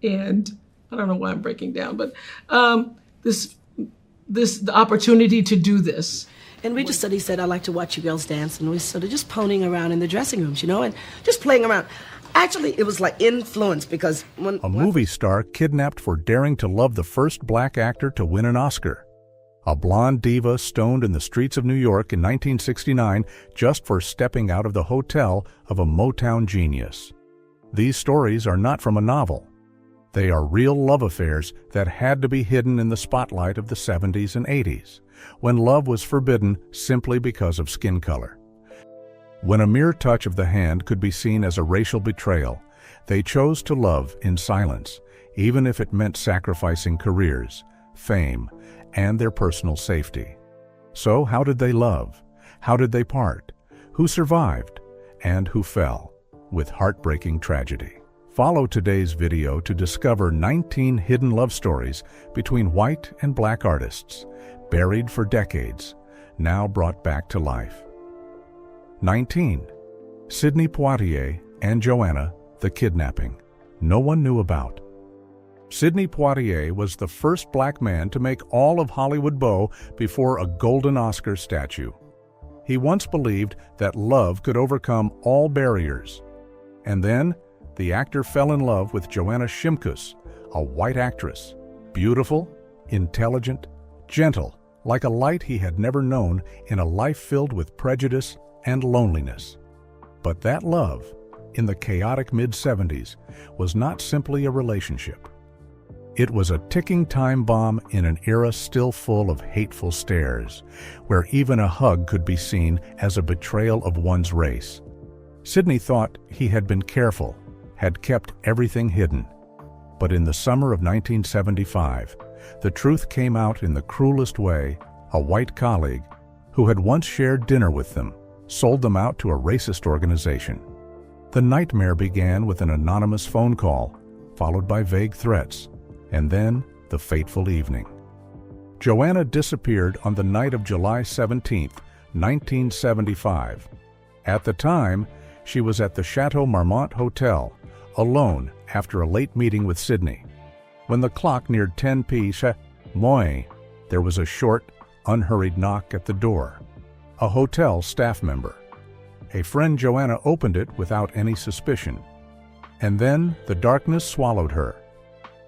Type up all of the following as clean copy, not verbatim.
And I don't know why I'm breaking down, but the opportunity to do this. And we just he said, I like to watch you girls dance, and we started just ponying around in the dressing rooms, and just playing around. Actually, it was like influence because when... A movie star kidnapped for daring to love the first black actor to win an Oscar. A blonde diva stoned in the streets of New York in 1969 just for stepping out of the hotel of a Motown genius. These stories are not from a novel. They are real love affairs that had to be hidden in the spotlight of the 70s and 80s, when love was forbidden simply because of skin color. When a mere touch of the hand could be seen as a racial betrayal, they chose to love in silence, even if it meant sacrificing careers, fame, and their personal safety. So how did they love? How did they part? Who survived? And who fell? With heartbreaking tragedy. Follow today's video to discover 19 hidden love stories between white and black artists, buried for decades, now brought back to life. 19. Sidney Poitier and Joanna, the kidnapping. No one knew about. Sidney Poitier was the first black man to make all of Hollywood bow before a golden Oscar statue. He once believed that love could overcome all barriers. And then, the actor fell in love with Joanna Shimkus, a white actress, beautiful, intelligent, gentle, like a light he had never known in a life filled with prejudice and loneliness. But that love, in the chaotic mid-70s, was not simply a relationship. It was a ticking time bomb in an era still full of hateful stares, where even a hug could be seen as a betrayal of one's race. Sidney thought he had been careful, had kept everything hidden. But in the summer of 1975, the truth came out in the cruelest way. A white colleague, who had once shared dinner with them, sold them out to a racist organization. The nightmare began with an anonymous phone call, followed by vague threats, and then the fateful evening. Joanna disappeared on the night of July 17, 1975. At the time, she was at the Chateau Marmont Hotel, alone after a late meeting with Sidney. When the clock neared 10 p.m, there was a short, unhurried knock at the door. A hotel staff member. A friend Joanna opened it without any suspicion. And then the darkness swallowed her.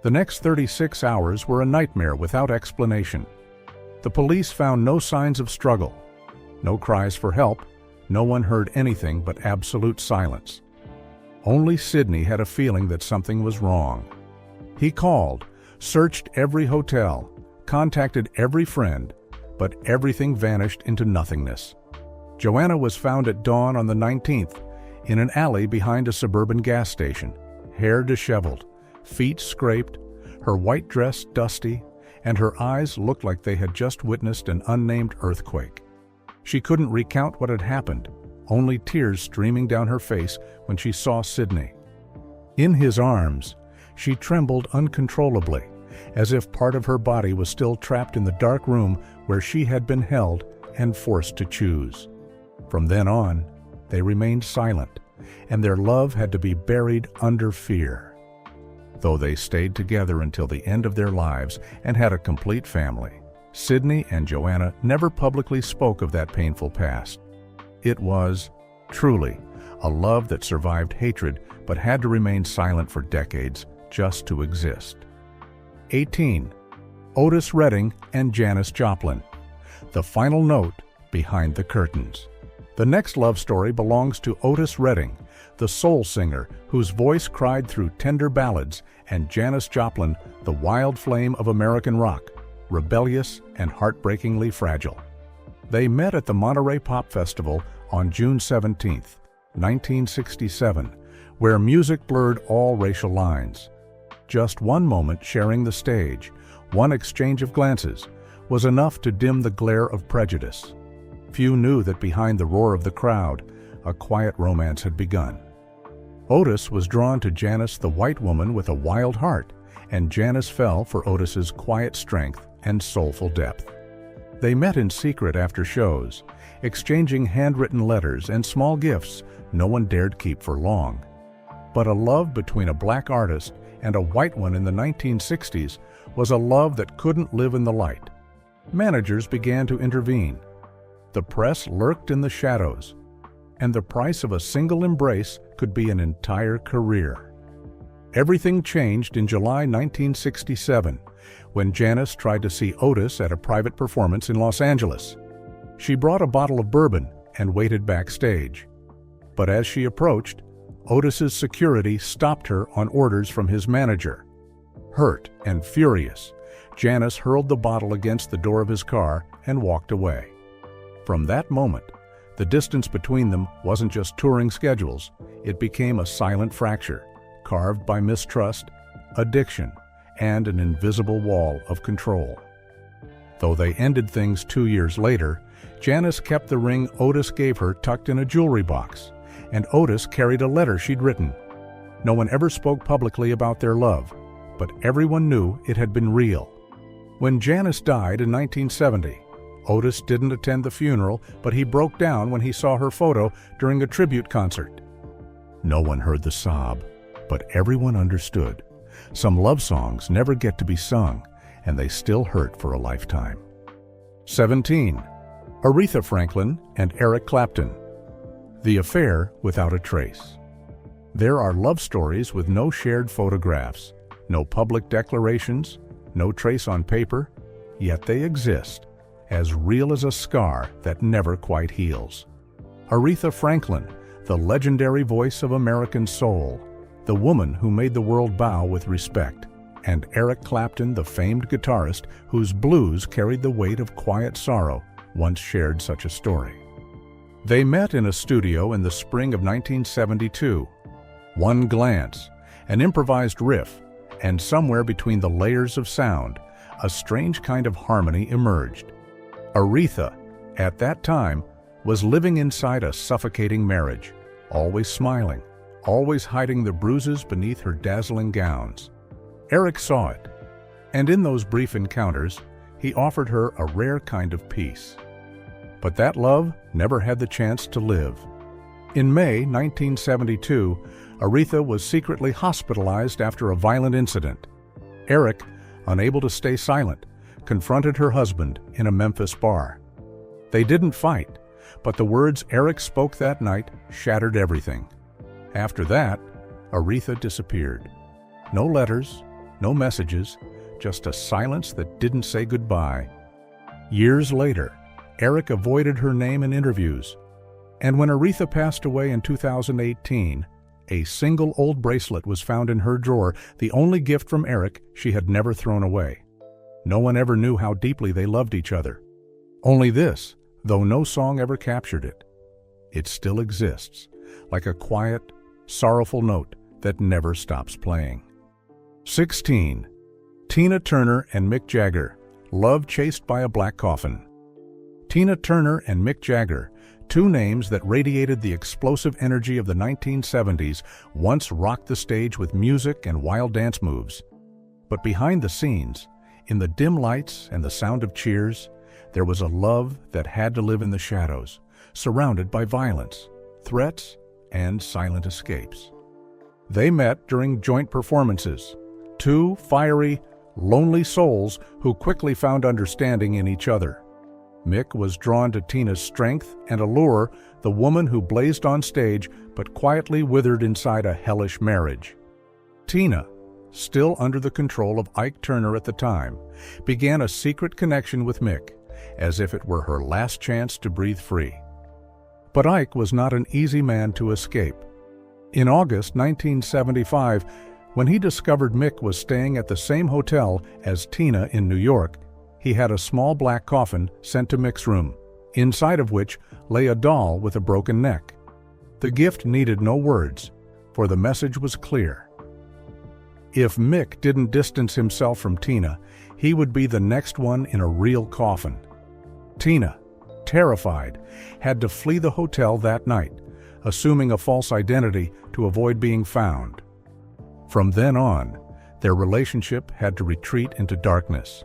The next 36 hours were a nightmare without explanation. The police found no signs of struggle, no cries for help. No one heard anything but absolute silence. Only Sidney had a feeling that something was wrong. He called, searched every hotel, contacted every friend, but everything vanished into nothingness. Joanna was found at dawn on the 19th, in an alley behind a suburban gas station, hair disheveled, feet scraped, her white dress dusty, and her eyes looked like they had just witnessed an unnamed earthquake. She couldn't recount what had happened, only tears streaming down her face when she saw Sidney. In his arms, she trembled uncontrollably, as if part of her body was still trapped in the dark room where she had been held and forced to choose. From then on, they remained silent, and their love had to be buried under fear. Though they stayed together until the end of their lives and had a complete family, Sidney and Joanna never publicly spoke of that painful past. It was, truly, a love that survived hatred but had to remain silent for decades just to exist. 18. Otis Redding and Janis Joplin. The final note behind the curtains. The next love story belongs to Otis Redding, the soul singer whose voice cried through tender ballads, and Janis Joplin, the wild flame of American rock, rebellious and heartbreakingly fragile. They met at the Monterey Pop Festival on June 17, 1967, where music blurred all racial lines. Just one moment sharing the stage, one exchange of glances, was enough to dim the glare of prejudice. Few knew that behind the roar of the crowd, a quiet romance had begun. Otis was drawn to Janis, the white woman with a wild heart, and Janis fell for Otis's quiet strength and soulful depth. They met in secret after shows, exchanging handwritten letters and small gifts no one dared keep for long. But a love between a black artist and a white one in the 1960s was a love that couldn't live in the light. Managers began to intervene. The press lurked in the shadows, and the price of a single embrace could be an entire career. Everything changed in July 1967, when Janis tried to see Otis at a private performance in Los Angeles. She brought a bottle of bourbon and waited backstage. But as she approached, Otis's security stopped her on orders from his manager. Hurt and furious, Janis hurled the bottle against the door of his car and walked away. From that moment, the distance between them wasn't just touring schedules, it became a silent fracture, carved by mistrust, addiction, and an invisible wall of control. Though they ended things 2 years later, Janis kept the ring Otis gave her tucked in a jewelry box, and Otis carried a letter she'd written. No one ever spoke publicly about their love, but everyone knew it had been real. When Janis died in 1970, Otis didn't attend the funeral, but he broke down when he saw her photo during a tribute concert. No one heard the sob, but everyone understood. Some love songs never get to be sung, and they still hurt for a lifetime. 17. Aretha Franklin and Eric Clapton. The affair without a trace. There are love stories with no shared photographs, no public declarations, no trace on paper, yet they exist, as real as a scar that never quite heals. Aretha Franklin, the legendary voice of American soul, the woman who made the world bow with respect, and Eric Clapton, the famed guitarist whose blues carried the weight of quiet sorrow, once shared such a story. They met in a studio in the spring of 1972. One glance, an improvised riff, and somewhere between the layers of sound, a strange kind of harmony emerged. Aretha, at that time, was living inside a suffocating marriage, always smiling, always hiding the bruises beneath her dazzling gowns. Eric saw it, and in those brief encounters, he offered her a rare kind of peace. But that love never had the chance to live. In May 1972, Aretha was secretly hospitalized after a violent incident. Eric, unable to stay silent, confronted her husband in a Memphis bar. They didn't fight, but the words Eric spoke that night shattered everything. After that, Aretha disappeared. No letters, no messages, just a silence that didn't say goodbye. Years later, Eric avoided her name in interviews, and when Aretha passed away in 2018, a single old bracelet was found in her drawer, the only gift from Eric she had never thrown away. No one ever knew how deeply they loved each other. Only this, though no song ever captured it. It still exists, like a quiet, sorrowful note that never stops playing. 16. Tina Turner and Mick Jagger, love chased by a black coffin. Tina Turner and Mick Jagger, two names that radiated the explosive energy of the 1970s, once rocked the stage with music and wild dance moves. But behind the scenes, in the dim lights and the sound of cheers, there was a love that had to live in the shadows, surrounded by violence, threats, and silent escapes. They met during joint performances, two fiery, lonely souls who quickly found understanding in each other. Mick was drawn to Tina's strength and allure, the woman who blazed on stage but quietly withered inside a hellish marriage. Tina, still under the control of Ike Turner at the time, began a secret connection with Mick, as if it were her last chance to breathe free. But Ike was not an easy man to escape. In August 1975, when he discovered Mick was staying at the same hotel as Tina in New York, he had a small black coffin sent to Mick's room, inside of which lay a doll with a broken neck. The gift needed no words, for the message was clear. If Mick didn't distance himself from Tina, he would be the next one in a real coffin. Tina, terrified, had to flee the hotel that night, assuming a false identity to avoid being found. From then on, their relationship had to retreat into darkness.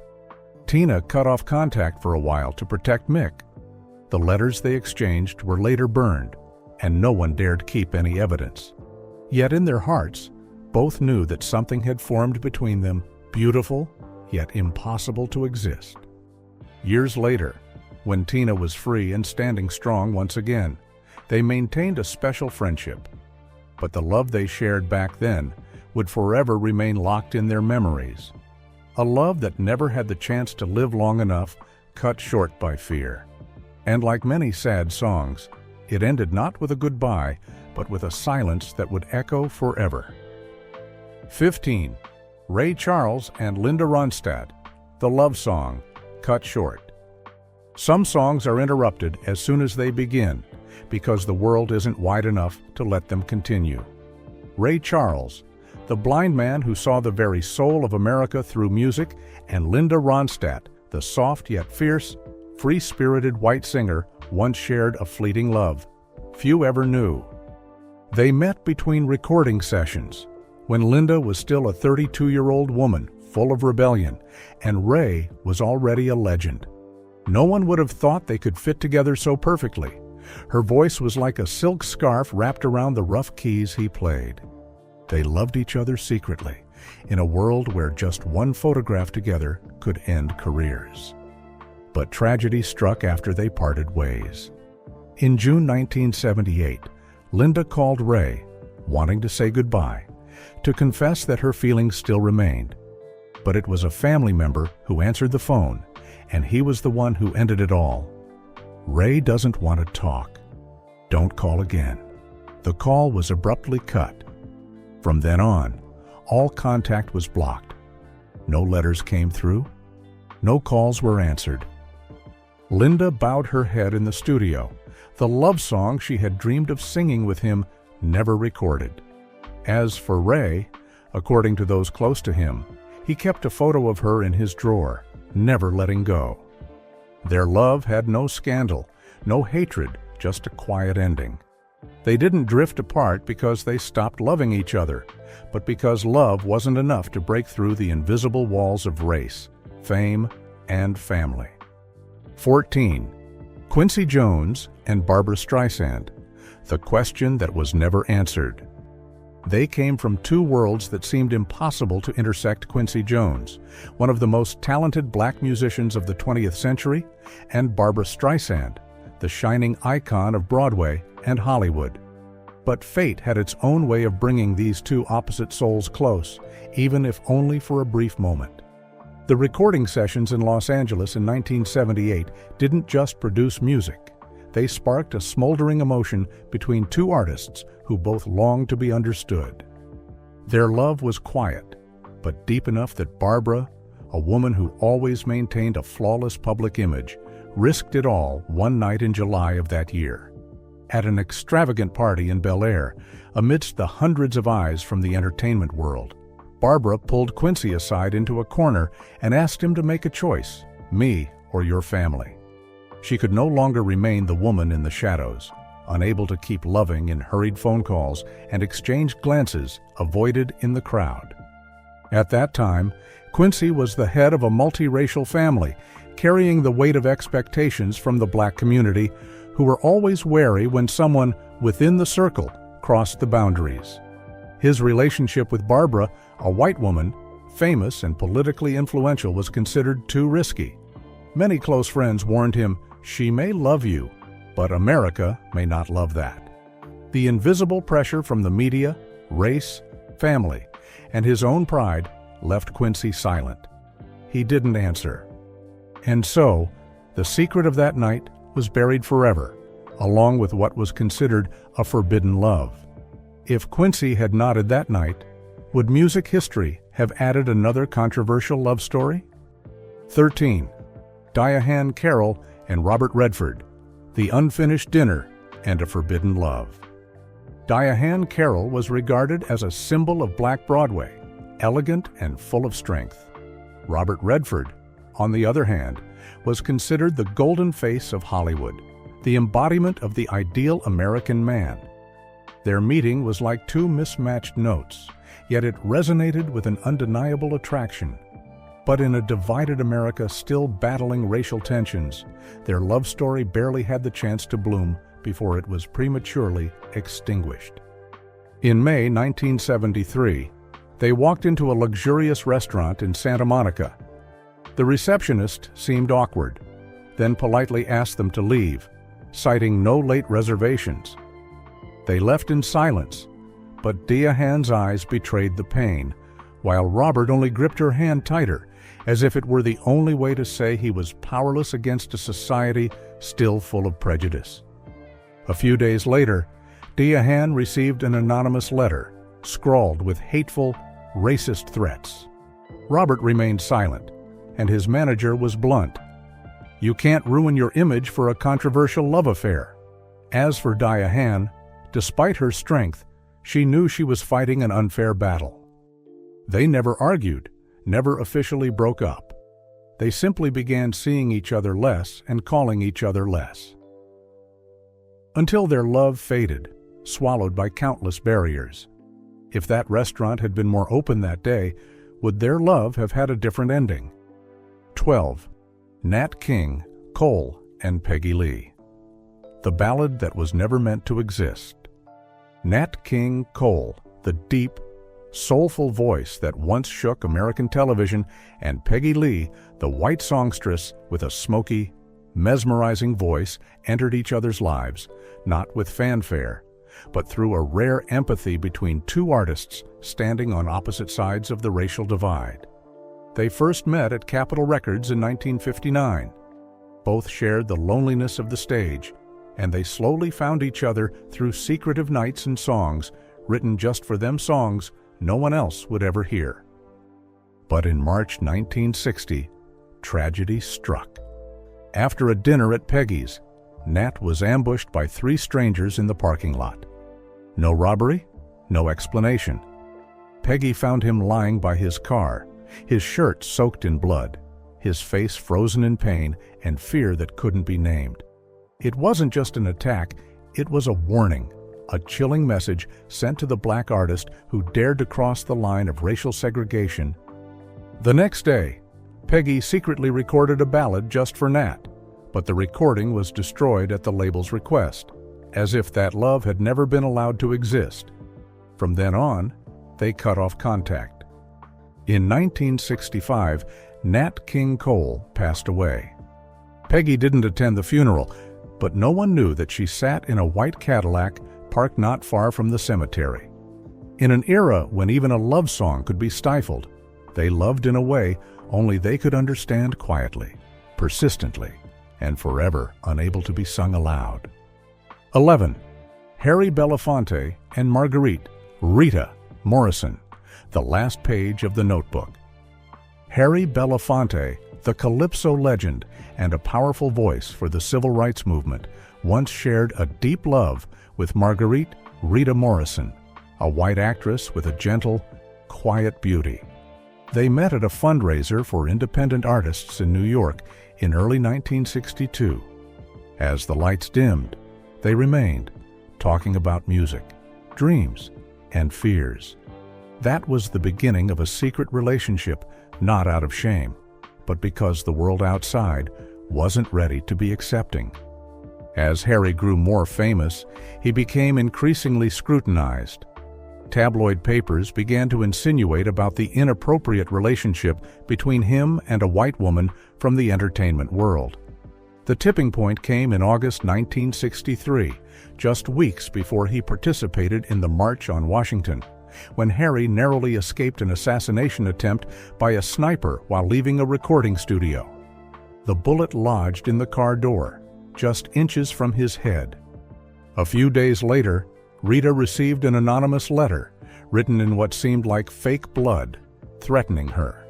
Tina cut off contact for a while to protect Mick. The letters they exchanged were later burned, and no one dared keep any evidence. Yet in their hearts, both knew that something had formed between them, beautiful, yet impossible to exist. Years later, when Tina was free and standing strong once again, they maintained a special friendship. But the love they shared back then would forever remain locked in their memories. A love that never had the chance to live long enough, cut short by fear. And like many sad songs, it ended not with a goodbye, but with a silence that would echo forever. 15. Ray Charles and Linda Ronstadt, The Love Song, cut short. Some songs are interrupted as soon as they begin, because the world isn't wide enough to let them continue. Ray Charles, the blind man who saw the very soul of America through music, and Linda Ronstadt, the soft yet fierce, free-spirited white singer, once shared a fleeting love few ever knew. They met between recording sessions, when Linda was still a 32-year-old woman full of rebellion, and Ray was already a legend. No one would have thought they could fit together so perfectly. Her voice was like a silk scarf wrapped around the rough keys he played. They loved each other secretly, in a world where just one photograph together could end careers. But tragedy struck after they parted ways. In June 1978, Linda called Ray, wanting to say goodbye, to confess that her feelings still remained. But it was a family member who answered the phone, and he was the one who ended it all. Ray doesn't want to talk. Don't call again. The call was abruptly cut. From then on, all contact was blocked. No letters came through. No calls were answered. Linda bowed her head in the studio, the love song she had dreamed of singing with him never recorded. As for Ray, according to those close to him, he kept a photo of her in his drawer, never letting go. Their love had no scandal, no hatred, just a quiet ending. They didn't drift apart because they stopped loving each other, but because love wasn't enough to break through the invisible walls of race, fame, and family. 14. Quincy Jones and Barbra Streisand, the question that was never answered. They came from two worlds that seemed impossible to intersect. Quincy Jones, one of the most talented black musicians of the 20th century, and Barbra Streisand, the shining icon of Broadway and Hollywood. But fate had its own way of bringing these two opposite souls close, even if only for a brief moment. The recording sessions in Los Angeles in 1978 didn't just produce music. They sparked a smoldering emotion between two artists who both longed to be understood. Their love was quiet, but deep enough that Barbra, a woman who always maintained a flawless public image, risked it all one night in July of that year. At an extravagant party in Bel Air, amidst the hundreds of eyes from the entertainment world, Barbra pulled Quincy aside into a corner and asked him to make a choice, me or your family. She could no longer remain the woman in the shadows, unable to keep loving in hurried phone calls and exchange glances avoided in the crowd. At that time, Quincy was the head of a multiracial family, carrying the weight of expectations from the black community, who were always wary when someone within the circle crossed the boundaries. His relationship with Barbra, a white woman, famous and politically influential, was considered too risky. Many close friends warned him, "She may love you, but America may not love that." The invisible pressure from the media, race, family, and his own pride left Quincy silent. He didn't answer. And so, the secret of that night was buried forever, along with what was considered a forbidden love. If Quincy had nodded that night, would music history have added another controversial love story? 13. Diahann Carroll and Robert Redford, The Unfinished Dinner and a Forbidden Love. Diahann Carroll was regarded as a symbol of Black Broadway, elegant and full of strength. Robert Redford, on the other hand, was considered the golden face of Hollywood, the embodiment of the ideal American man. Their meeting was like two mismatched notes, yet it resonated with an undeniable attraction. But in a divided America still battling racial tensions, their love story barely had the chance to bloom before it was prematurely extinguished. In May 1973, they walked into a luxurious restaurant in Santa Monica. The receptionist seemed awkward, then politely asked them to leave, citing no late reservations. They left in silence, but Diahann's eyes betrayed the pain, while Robert only gripped her hand tighter, as if it were the only way to say he was powerless against a society still full of prejudice. A few days later, Diahann received an anonymous letter, scrawled with hateful, racist threats. Robert remained silent, and his manager was blunt. "You can't ruin your image for a controversial love affair." As for Diahann, despite her strength, she knew she was fighting an unfair battle. They never argued, never officially broke up. They simply began seeing each other less and calling each other less. Until their love faded, swallowed by countless barriers. If that restaurant had been more open that day, would their love have had a different ending? 12. Nat King, Cole, and Peggy Lee. The ballad that was never meant to exist. Nat King Cole, the deep, soulful voice that once shook American television, and Peggy Lee, the white songstress with a smoky, mesmerizing voice, entered each other's lives, not with fanfare, but through a rare empathy between two artists standing on opposite sides of the racial divide. They first met at Capitol Records in 1959. Both shared the loneliness of the stage, and they slowly found each other through secretive nights and songs, written just for them, songs no one else would ever hear. But in March 1960, tragedy struck. After a dinner at Peggy's, Nat was ambushed by three strangers in the parking lot. No robbery, no explanation. Peggy found him lying by his car, his shirt soaked in blood, his face frozen in pain and fear that couldn't be named. It wasn't just an attack, it was a warning, a chilling message sent to the black artist who dared to cross the line of racial segregation. The next day, Peggy secretly recorded a ballad just for Nat, but the recording was destroyed at the label's request, as if that love had never been allowed to exist. From then on, they cut off contact. In 1965, Nat King Cole passed away. Peggy didn't attend the funeral, but no one knew that she sat in a white Cadillac parked not far from the cemetery. In an era when even a love song could be stifled, they loved in a way only they could understand quietly, persistently, and forever unable to be sung aloud. 11. Harry Belafonte and Marguerite, Rita, Morrison, the last page of the notebook. Harry Belafonte, the calypso legend and a powerful voice for the civil rights movement, once shared a deep love with Marguerite Rita Morrison, a white actress with a gentle, quiet beauty. They met at a fundraiser for independent artists in New York in early 1962. As the lights dimmed, they remained, talking about music, dreams, and fears. That was the beginning of a secret relationship, not out of shame, but because the world outside wasn't ready to be accepting. As Harry grew more famous, he became increasingly scrutinized. Tabloid papers began to insinuate about the inappropriate relationship between him and a white woman from the entertainment world. The tipping point came in August 1963, just weeks before he participated in the March on Washington, when Harry narrowly escaped an assassination attempt by a sniper while leaving a recording studio. The bullet lodged in the car door, just inches from his head. A few days later, Rita received an anonymous letter, written in what seemed like fake blood, threatening her.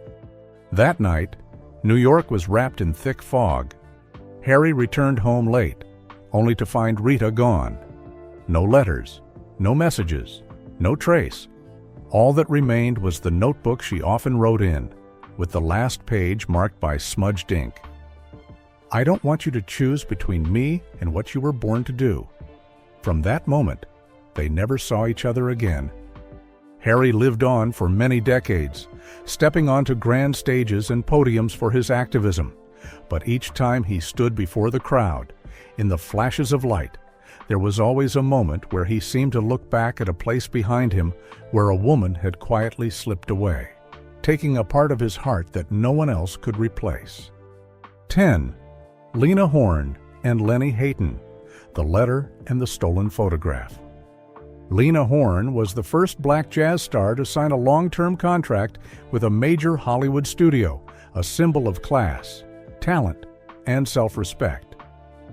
That night, New York was wrapped in thick fog. Harry returned home late, only to find Rita gone. No letters, no messages, no trace. All that remained was the notebook she often wrote in, with the last page marked by smudged ink. "I don't want you to choose between me and what you were born to do." From that moment, they never saw each other again. Harry lived on for many decades, stepping onto grand stages and podiums for his activism. But each time he stood before the crowd, in the flashes of light, there was always a moment where he seemed to look back at a place behind him where a woman had quietly slipped away, taking a part of his heart that no one else could replace. 10. Lena Horne and Lenny Hayton, The Letter and the Stolen Photograph. Lena Horne was the first black jazz star to sign a long-term contract with a major Hollywood studio, a symbol of class, talent, and self-respect.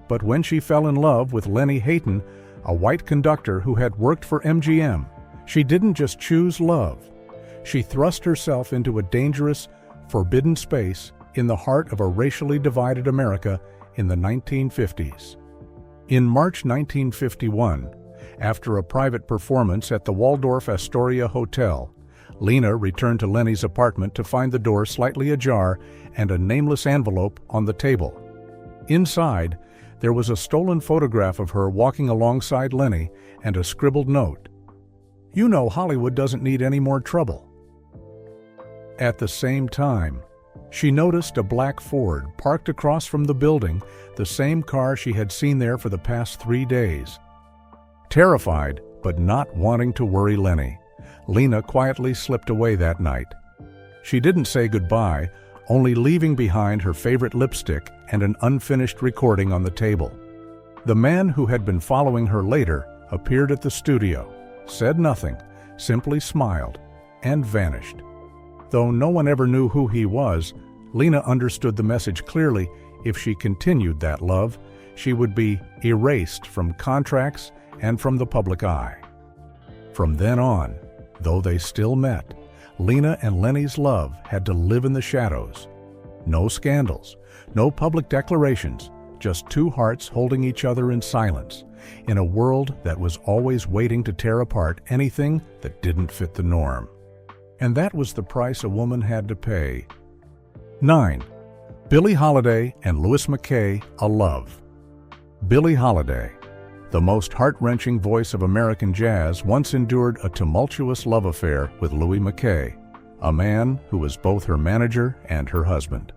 But when she fell in love with Lenny Hayton, a white conductor who had worked for MGM, she didn't just choose love. She thrust herself into a dangerous, forbidden space in the heart of a racially divided America in the 1950s. In March 1951, after a private performance at the Waldorf Astoria Hotel, Lena returned to Lenny's apartment to find the door slightly ajar and a nameless envelope on the table. Inside, there was a stolen photograph of her walking alongside Lenny and a scribbled note. "You know Hollywood doesn't need any more trouble." At the same time, she noticed a black Ford parked across from the building, the same car she had seen there for the past 3 days. Terrified, but not wanting to worry Lenny, Lena quietly slipped away that night. She didn't say goodbye, only leaving behind her favorite lipstick and an unfinished recording on the table. The man who had been following her later appeared at the studio, said nothing, simply smiled, and vanished. Though no one ever knew who he was, Lena understood the message clearly. If she continued that love, she would be erased from contracts and from the public eye. From then on, though they still met, Lena and Lenny's love had to live in the shadows. No scandals, no public declarations, just two hearts holding each other in silence, in a world that was always waiting to tear apart anything that didn't fit the norm. And that was the price a woman had to pay. 9. Billie Holiday and Louis McKay, A Love. Billie Holiday, the most heart-wrenching voice of American jazz, once endured a tumultuous love affair with Louis McKay, a man who was both her manager and her husband.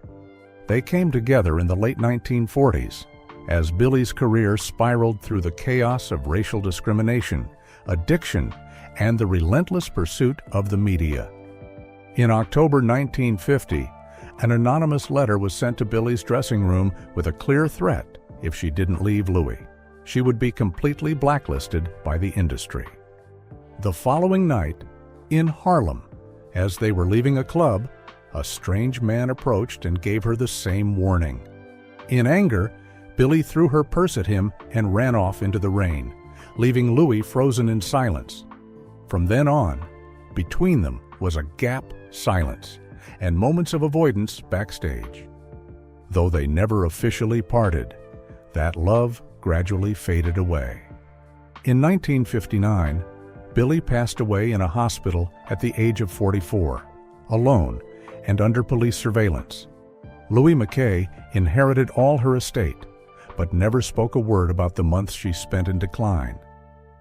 They came together in the late 1940s, as Billie's career spiraled through the chaos of racial discrimination, addiction, and the relentless pursuit of the media. In October 1950, an anonymous letter was sent to Billie's dressing room with a clear threat: if she didn't leave Louis, she would be completely blacklisted by the industry. The following night, in Harlem, as they were leaving a club, a strange man approached and gave her the same warning. In anger, Billie threw her purse at him and ran off into the rain, leaving Louis frozen in silence. From then on, between them was a gap silence and moments of avoidance backstage. Though they never officially parted, that love gradually faded away. In 1959, Billie passed away in a hospital at the age of 44, alone and under police surveillance. Louis McKay inherited all her estate, but never spoke a word about the months she spent in decline.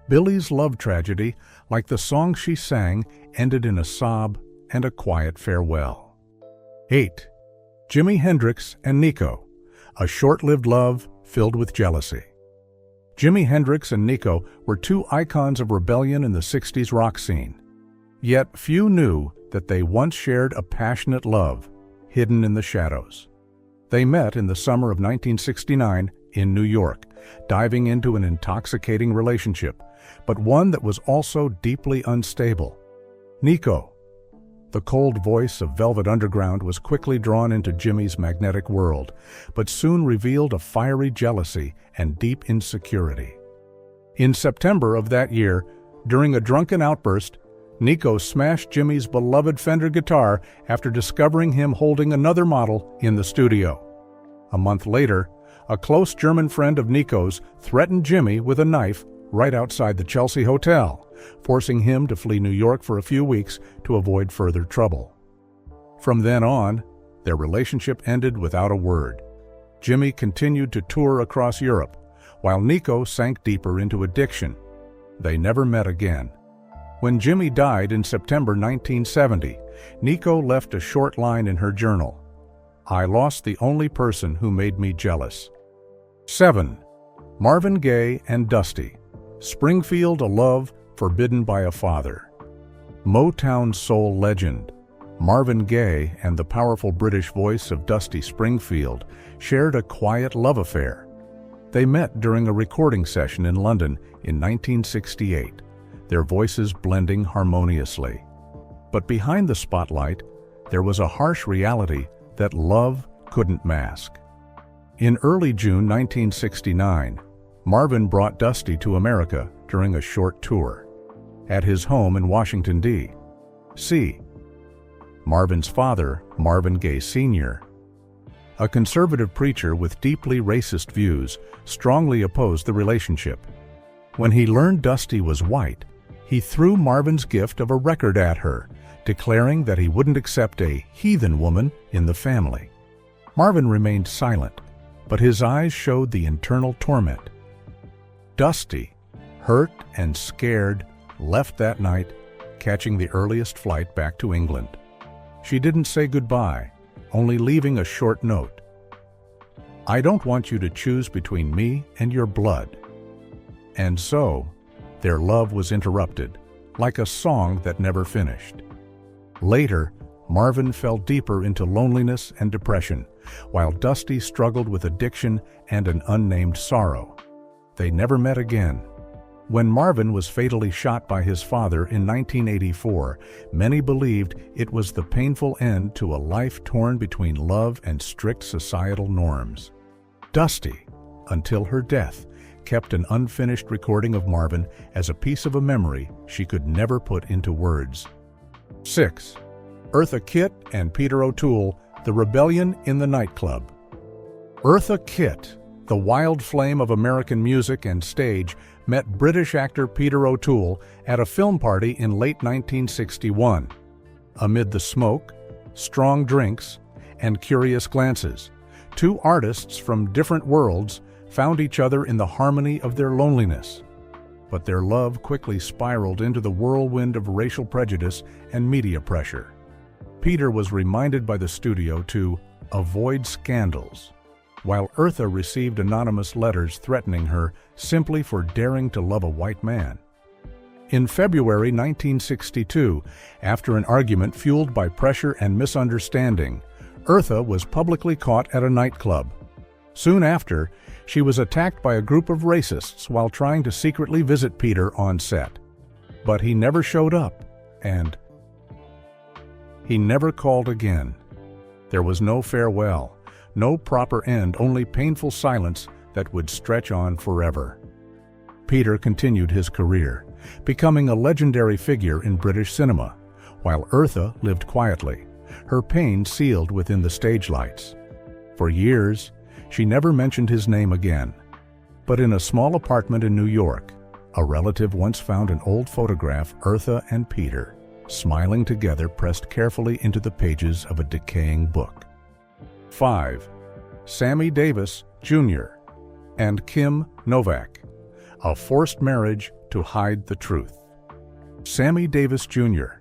Billie's love tragedy, like the song she sang, ended in a sob and a quiet farewell. 8. Jimi Hendrix and Nico, a short-lived love filled with jealousy. Jimi Hendrix and Nico were two icons of rebellion in the 60s rock scene. Yet few knew that they once shared a passionate love, hidden in the shadows. They met in the summer of 1969 in New York, diving into an intoxicating relationship, but one that was also deeply unstable. Nico, the cold voice of Velvet Underground, was quickly drawn into Jimi's magnetic world, but soon revealed a fiery jealousy and deep insecurity. In September of that year, during a drunken outburst, Nico smashed Jimi's beloved Fender guitar after discovering him holding another model in the studio. A month later, a close German friend of Nico's threatened Jimi with a knife right outside the Chelsea Hotel, forcing him to flee New York for a few weeks to avoid further trouble. From then on, their relationship ended without a word. Jimi continued to tour across Europe, while Nico sank deeper into addiction. They never met again. When Jimi died in September 1970, Nico left a short line in her journal: "I lost the only person who made me jealous." 7. Marvin Gaye and Dusty, Springfield, a love forbidden by a father. Motown soul legend Marvin Gaye and the powerful British voice of Dusty Springfield shared a quiet love affair. They met during a recording session in London in 1968, their voices blending harmoniously. But behind the spotlight, there was a harsh reality that love couldn't mask. In early June 1969, Marvin brought Dusty to America during a short tour. At his home in Washington, D.C., Marvin's father, Marvin Gaye Sr., a conservative preacher with deeply racist views, strongly opposed the relationship. When he learned Dusty was white, he threw Marvin's gift of a record at her, declaring that he wouldn't accept a heathen woman in the family. Marvin remained silent, but his eyes showed the internal torment. Dusty, hurt and scared, left that night, catching the earliest flight back to England. She didn't say goodbye, only leaving a short note. "I don't want you to choose between me and your blood." And so, their love was interrupted, like a song that never finished. Later, Marvin fell deeper into loneliness and depression, while Dusty struggled with addiction and an unnamed sorrow. They never met again. When Marvin was fatally shot by his father in 1984, many believed it was the painful end to a life torn between love and strict societal norms. Dusty, until her death, kept an unfinished recording of Marvin as a piece of a memory she could never put into words. 6. Eartha Kitt and Peter O'Toole, The Rebellion in the Nightclub. Eartha Kitt, the wild flame of American music and stage, met British actor Peter O'Toole at a film party in late 1961. Amid the smoke, strong drinks, and curious glances, two artists from different worlds found each other in the harmony of their loneliness. But their love quickly spiraled into the whirlwind of racial prejudice and media pressure. Peter was reminded by the studio to avoid scandals, while Eartha received anonymous letters threatening her simply for daring to love a white man. In February 1962, after an argument fueled by pressure and misunderstanding, Eartha was publicly caught at a nightclub. Soon after, she was attacked by a group of racists while trying to secretly visit Peter on set. But he never showed up, and he never called again. There was no farewell, no proper end, only painful silence that would stretch on forever. Peter continued his career, becoming a legendary figure in British cinema, while Eartha lived quietly, her pain sealed within the stage lights. For years, she never mentioned his name again. But in a small apartment in New York, a relative once found an old photograph Eartha and Peter, smiling together, pressed carefully into the pages of a decaying book. 5. Sammy Davis, Jr. and Kim Novak, a forced marriage to hide the truth. Sammy Davis, Jr.,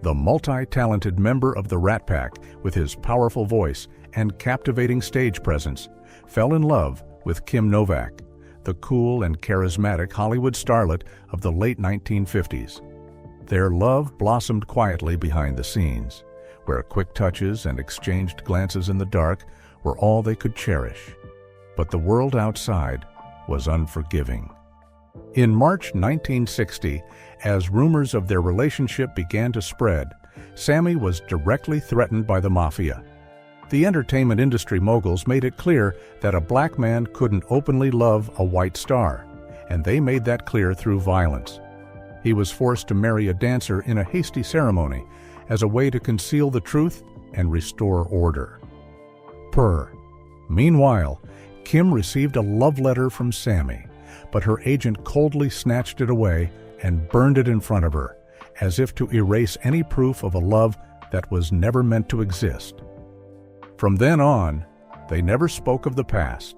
the multi-talented member of the Rat Pack with his powerful voice and captivating stage presence, fell in love with Kim Novak, the cool and charismatic Hollywood starlet of the late 1950s. Their love blossomed quietly behind the scenes, where quick touches and exchanged glances in the dark were all they could cherish. But the world outside was unforgiving. In March 1960, as rumors of their relationship began to spread, Sammy was directly threatened by the mafia. The entertainment industry moguls made it clear that a black man couldn't openly love a white star, and they made that clear through violence. He was forced to marry a dancer in a hasty ceremony as a way to conceal the truth and restore order. Meanwhile, Kim received a love letter from Sammy, but her agent coldly snatched it away and burned it in front of her, as if to erase any proof of a love that was never meant to exist. From then on, they never spoke of the past.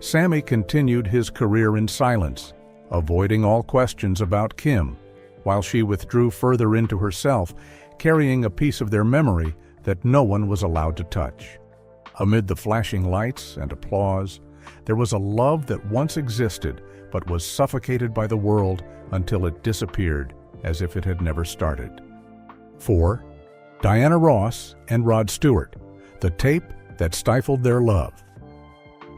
Sammy continued his career in silence, avoiding all questions about Kim, while she withdrew further into herself, carrying a piece of their memory that no one was allowed to touch. Amid the flashing lights and applause, There was a love that once existed, but was suffocated by the world until it disappeared, as if it had never started. 4. Diana Ross and Rod Stewart, the tape that stifled their love.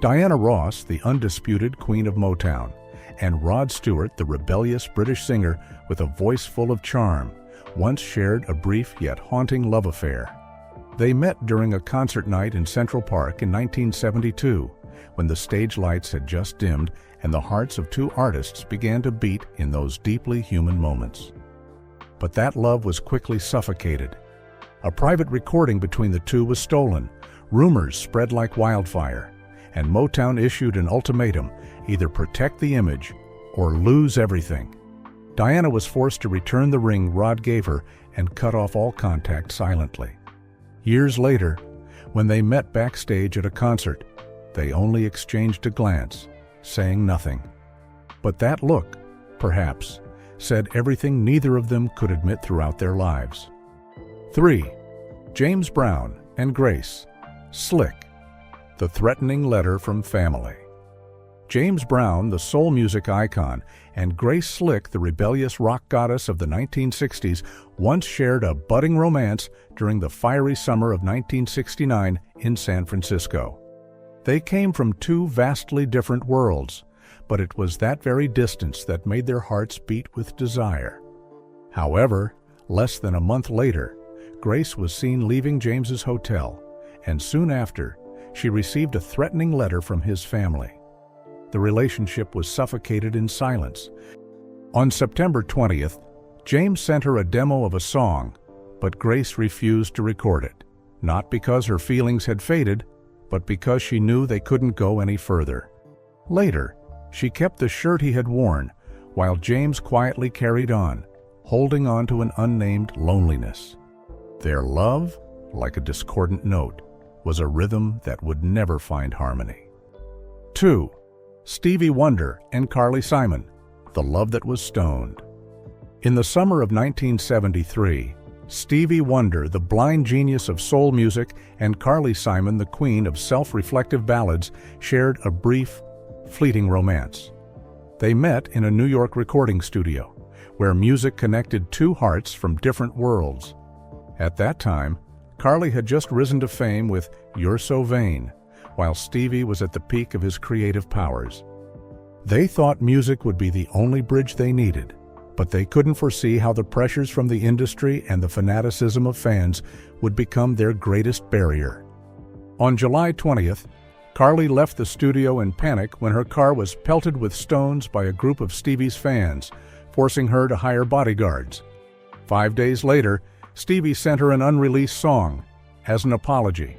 Diana Ross, the undisputed queen of Motown, and Rod Stewart, the rebellious British singer with a voice full of charm, once shared a brief yet haunting love affair. They met during a concert night in Central Park in 1972, when the stage lights had just dimmed and the hearts of two artists began to beat in those deeply human moments. But that love was quickly suffocated. A private recording between the two was stolen, rumors spread like wildfire, and Motown issued an ultimatum: either protect the image or lose everything. Diana was forced to return the ring Rod gave her and cut off all contact silently. Years later, when they met backstage at a concert, they only exchanged a glance, saying nothing. But that look, perhaps, said everything neither of them could admit throughout their lives. 3. James Brown and Grace, Slick, the threatening letter from family. James Brown, the soul music icon, and Grace Slick, the rebellious rock goddess of the 1960s, once shared a budding romance during the fiery summer of 1969 in San Francisco. They came from two vastly different worlds, but it was that very distance that made their hearts beat with desire. However, less than a month later, Grace was seen leaving James's hotel, and soon after, she received a threatening letter from his family. The relationship was suffocated in silence. On September 20th, James sent her a demo of a song, but Grace refused to record it, not because her feelings had faded, but because she knew they couldn't go any further. Later, she kept the shirt he had worn, while James quietly carried on, holding on to an unnamed loneliness. Their love, like a discordant note, was a rhythm that would never find harmony. 2. Stevie Wonder and Carly Simon, the love that was stoned. In the summer of 1973, Stevie Wonder, the blind genius of soul music, and Carly Simon, the queen of self-reflective ballads, shared a brief, fleeting romance. They met in a New York recording studio, where music connected two hearts from different worlds. At that time, Carly had just risen to fame with You're So Vain, while Stevie was at the peak of his creative powers. They thought music would be the only bridge they needed, but they couldn't foresee how the pressures from the industry and the fanaticism of fans would become their greatest barrier. On July 20th, Carly left the studio in panic when her car was pelted with stones by a group of Stevie's fans, forcing her to hire bodyguards. 5 days later, Stevie sent her an unreleased song as an apology.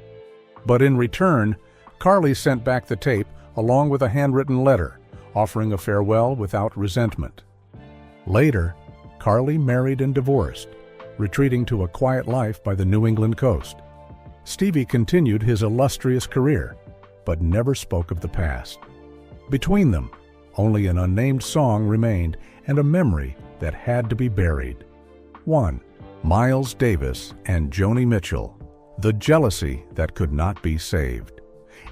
But in return, Carly sent back the tape along with a handwritten letter, offering a farewell without resentment. Later, Carly married and divorced, retreating to a quiet life by the New England coast. Stevie continued his illustrious career, but never spoke of the past. Between them, only an unnamed song remained and a memory that had to be buried. 1. Miles Davis and Joni Mitchell, the jealousy that could not be saved.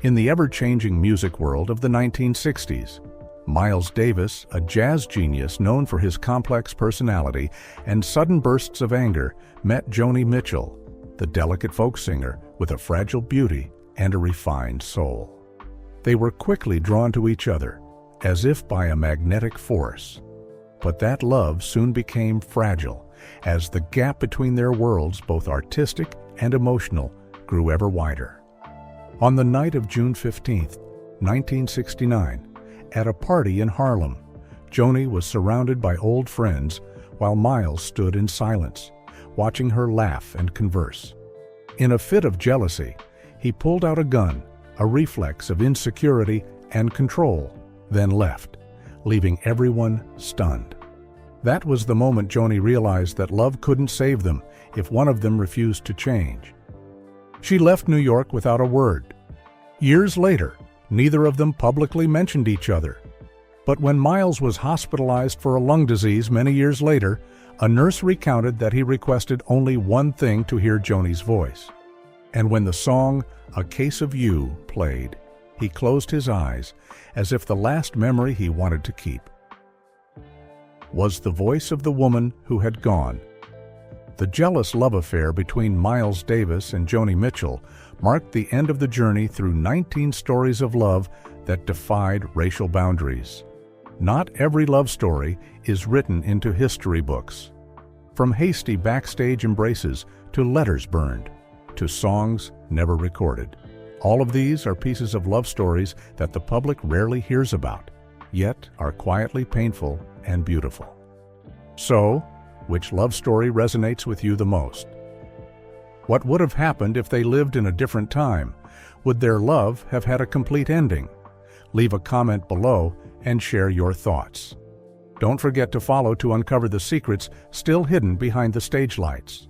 In the ever-changing music world of the 1960s, Miles Davis, a jazz genius known for his complex personality and sudden bursts of anger, met Joni Mitchell, the delicate folk singer with a fragile beauty and a refined soul. They were quickly drawn to each other, as if by a magnetic force. But that love soon became fragile, as the gap between their worlds, both artistic and emotional, grew ever wider. On the night of June 15, 1969, at a party in Harlem, Joni was surrounded by old friends while Miles stood in silence, watching her laugh and converse. In a fit of jealousy, he pulled out a gun, a reflex of insecurity and control, then left, leaving everyone stunned. That was the moment Joni realized that love couldn't save them if one of them refused to change. She left New York without a word. Years later, neither of them publicly mentioned each other. But when Miles was hospitalized for a lung disease many years later, a nurse recounted that he requested only one thing to hear Joni's voice. And when the song "A Case of You" played, he closed his eyes, as if the last memory he wanted to keep was the voice of the woman who had gone. The jealous love affair between Miles Davis and Joni Mitchell marked the end of the journey through 19 stories of love that defied racial boundaries. Not every love story is written into history books. From hasty backstage embraces to letters burned, to songs never recorded. All of these are pieces of love stories that the public rarely hears about, yet are quietly painful and beautiful. So, which love story resonates with you the most? What would have happened if they lived in a different time? Would their love have had a complete ending? Leave a comment below and share your thoughts. Don't forget to follow to uncover the secrets still hidden behind the stage lights.